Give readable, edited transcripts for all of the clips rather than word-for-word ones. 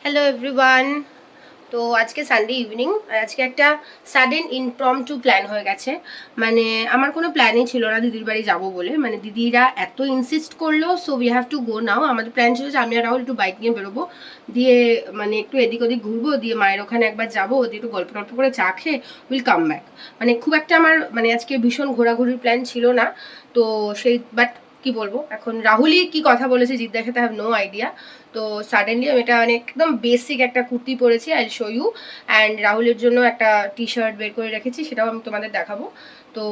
Hello everyone. তো আজকে Sunday evening আর আজকে একটা সাডেন ইমপ্রম্পটু প্ল্যান হয়ে গেছে। মানে আমার কোনো প্ল্যানই ছিল না দিদির বাড়ি যাবো বলে, মানে দিদিরা এত ইনসিস্ট করলো, so we have to go now. আমাদের প্ল্যান ছিল যে আমি আর রাহুল একটু বাইক নিয়ে বেরোবো, দিয়ে মানে একটু এদিক ওদিক ঘুরবো, দিয়ে মায়ের ওখানে একবার যাবো, দিয়ে একটু গল্প টল্প করে চা খেয়ে উইল কাম ব্যাক। মানে খুব একটা আমার মানে আজকে ভীষণ ঘোরাঘুরির প্ল্যান ছিল না। তো সেই বাট কি বলবো, এখন রাহুলই কি কথা বলেছে জিদ্দার সাথে, হ্যাভ নো আইডিয়া। তো সাডেনলি আমি এটা মানে একদম বেসিক একটা কুর্তি পরেছি, আই শো ইউ। অ্যান্ড রাহুলের জন্য একটা টি শার্ট বের করে রেখেছি, সেটাও আমি তোমাদের দেখাবো। তো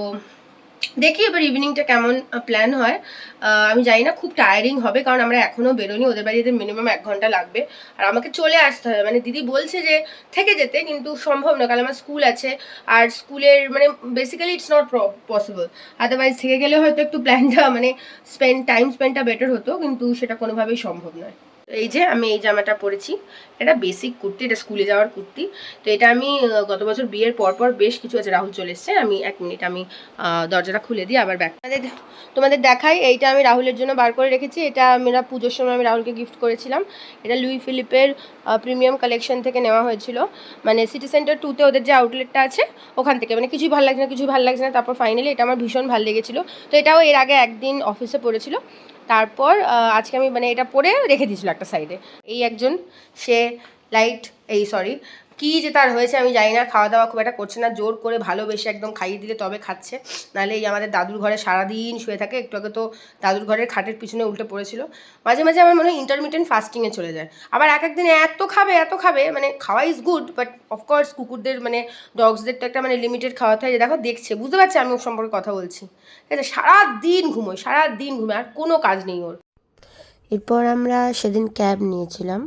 দেখি এবার ইভিনিংটা কেমন প্ল্যান হয়। আমি জানি না, খুব টায়ারিং হবে, কারণ আমরা এখনও বেরোনি, ওদের বাড়িতে মিনিমাম 1 ঘন্টা লাগবে। আর আমাকে চলে আসতে হবে, মানে দিদি বলছে যে থেকে যেতে, কিন্তু সম্ভব না, কারণ আমার স্কুল আছে। আর স্কুলের মানে basically it's not possible. Otherwise থেকে গেলে হয়তো একটু প্ল্যানটা মানে টাইম স্পেন্ডটা বেটার হতো, কিন্তু সেটা কোনোভাবেই সম্ভব নয়। এই যে আমি এই জামাটা পরেছি, এটা বেসিক কুর্তি, এটা স্কুলে যাওয়ার কুর্তি। তো এটা আমি গত বছর বিয়ের পর বেশ কিছু আছে। রাহুল চলে এসছে, আমি 1 মিনিট আমি দরজাটা খুলে দিই, আবার ব্যাগ তোমাদের দেখাই। এইটা আমি রাহুলের জন্য বার করে রেখেছি, এটা আমরা পুজোর সময় আমি রাহুলকে গিফট করেছিলাম। এটা লুই ফিলিপের প্রিমিয়াম কালেকশন থেকে নেওয়া হয়েছিল, মানে সিটি সেন্টার 2-তে ওদের যে আউটলেটটা আছে ওখান থেকে। মানে কিছুই ভালো লাগছে না, তারপর ফাইনালি এটা আমার ভীষণ ভালো লেগেছিলো। তো এটাও এর আগে একদিন অফিসে পড়েছিল, তারপর আজকে আমি মানে এটা পরে রেখে দিয়েছিল একটা সাইডে। এই একজন, সে সরি কি যে তার হয়েছে আমি জানি না, খাওয়া দাওয়া খুব একটা করছে না, জোর করে ভালোবেসে একদম খাইয়ে দিলে তবে খাচ্ছে, নাহলে এই আমাদের দাদুর ঘরে সারাদিন শুয়ে থাকে। একটু আগে তো দাদুর ঘরের খাটের পিছনে উল্টে পড়েছিল। মাঝে মাঝে আমার মনে হয় ইন্টারমিটেন্ট ফাস্টিংয়ে চলে যায়। আবার এক একদিন এত খাবে, মানে খাওয়া ইজ গুড, বাট অফকোর্স কুকুরদের মানে ডগসদের তো একটা মানে লিমিটেড খাওয়াতে হয়। যে দেখো দেখছে, বুঝতে পারছে আমি ওর সম্পর্কে কথা বলছি, ঠিক আছে? সারাদিন ঘুমোয়, আর কোনো কাজ নেই ওর। এরপর আমরা সেদিন ক্যাব নিয়েছিলাম,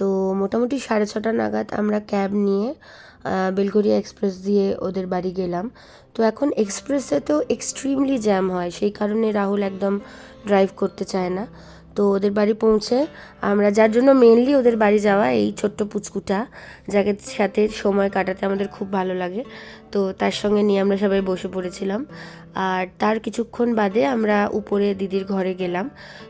তো মোটামুটি 6:30 নাগাদ আমরা ক্যাব নিয়ে বেলঘরিয়া এক্সপ্রেস দিয়ে ওদের বাড়ি গেলাম। তো এখন এক্সপ্রেসে তো এক্সট্রিমলি জ্যাম হয়, সেই কারণে রাহুল একদম ড্রাইভ করতে চায় না। তো ওদের বাড়ি পৌঁছে আমরা, যার জন্য মেনলি ওদের বাড়ি যাওয়া, এই ছোট্ট পুচকুটা যাকে সাথে সময় কাটাতে আমাদের খুব ভালো লাগে, তো তার সঙ্গে নিয়ে আমরা সবাই বসে পড়েছিলাম। আর তার কিছুক্ষণ বাদে আমরা উপরে দিদির ঘরে গেলাম।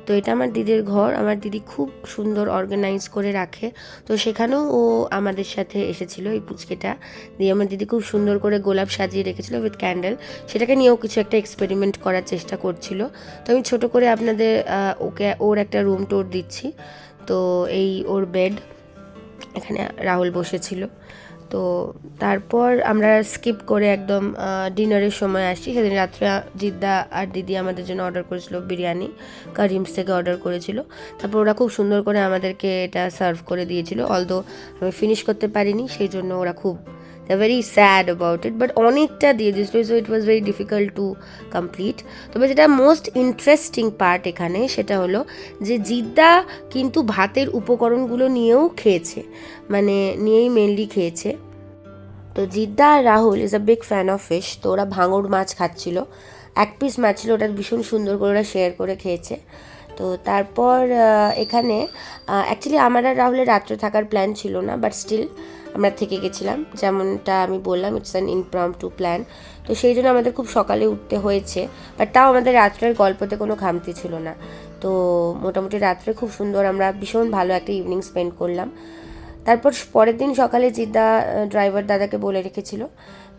তো এটা আমার দিদির ঘর, আমার দিদি খুব সুন্দর অর্গানাইজ করে রাখে। তো সেখানেও ও আমাদের সাথে এসেছিল, এই পুচকেটা দিয়ে আমার দিদি খুব সুন্দর করে গোলাপ সাজিয়ে রেখেছিল উইথ ক্যান্ডেল, সেটাকে নিয়েও কিছু একটা এক্সপেরিমেন্ট করার চেষ্টা করছিল। তো আমি ছোট করে আপনাদের ওর একটা রুম ট্যুর দিচ্ছি। তো এই ওর বেড, এখানে রাহুল বসেছিল। তো তারপর আমরা স্কিপ করে একদম ডিনারের সময় আসি। সেদিন রাত্রে জিদ্দা আর দিদি আমাদের জন্য অর্ডার করেছিল বিরিয়ানি, কারিমস থেকে অর্ডার করেছিল। তারপর ওরা খুব সুন্দর করে আমাদেরকে এটা সার্ভ করে দিয়েছিল, অলদো আমি ফিনিশ করতে পারিনি, সেই জন্য ওরা খুব very sad about it, but অনেকটা দিয়ে দিয়েছিল, so it was very difficult to complete. তবে যেটা মোস্ট ইন্টারেস্টিং পার্ট এখানে, সেটা হলো যে জিদ্দা কিন্তু ভাতের উপকরণগুলো নিয়েও খেয়েছে, মানে নিয়েই মেনলি খেয়েছে। তো জিদ্দা আর Rahul is a big fan of fish, তো ওরা ভাঙড় মাছ খাচ্ছিল, 1 পিস মাছ ছিল, ওটা ভীষণ সুন্দর করে ওরা শেয়ার করে খেয়েছে। তো তারপর এখানে অ্যাকচুয়ালি আমার আর রাহুলের রাত্রে থাকার প্ল্যান ছিল না, বাট স্টিল আমরা থেকে গেছিলাম, যেমনটা আমি বললাম ইটস অ্যান ইমপ্রম্পটু প্ল্যান। তো সেই জন্য আমাদের খুব সকালে উঠতে হয়েছে, বাট তাও আমাদের রাত্রের গল্পতে কোনো খামতি ছিল না। তো মোটামুটি রাত্রে খুব সুন্দর আমরা ভীষণ ভালো একটা ইভিনিং স্পেন্ড করলাম। তারপর পরের দিন সকালে জিদ্দা ড্রাইভার দাদাকে বলে রেখেছিল,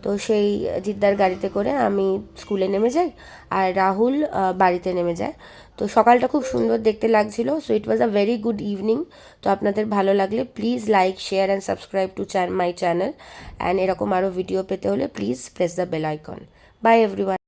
তো সেই জিদ্দার গাড়িতে করে আমি স্কুলে নেমে যাই আর রাহুল বাড়িতে নেমে যায়। তো সকালটা খুব সুন্দর দেখতে লাগছিল, so it was a very good evening. তো আপনাদের ভালো লাগলে please like, share and subscribe to my channel, and এরকম আরও ভিডিও পেতে হলে please press the bell icon. Bye everyone.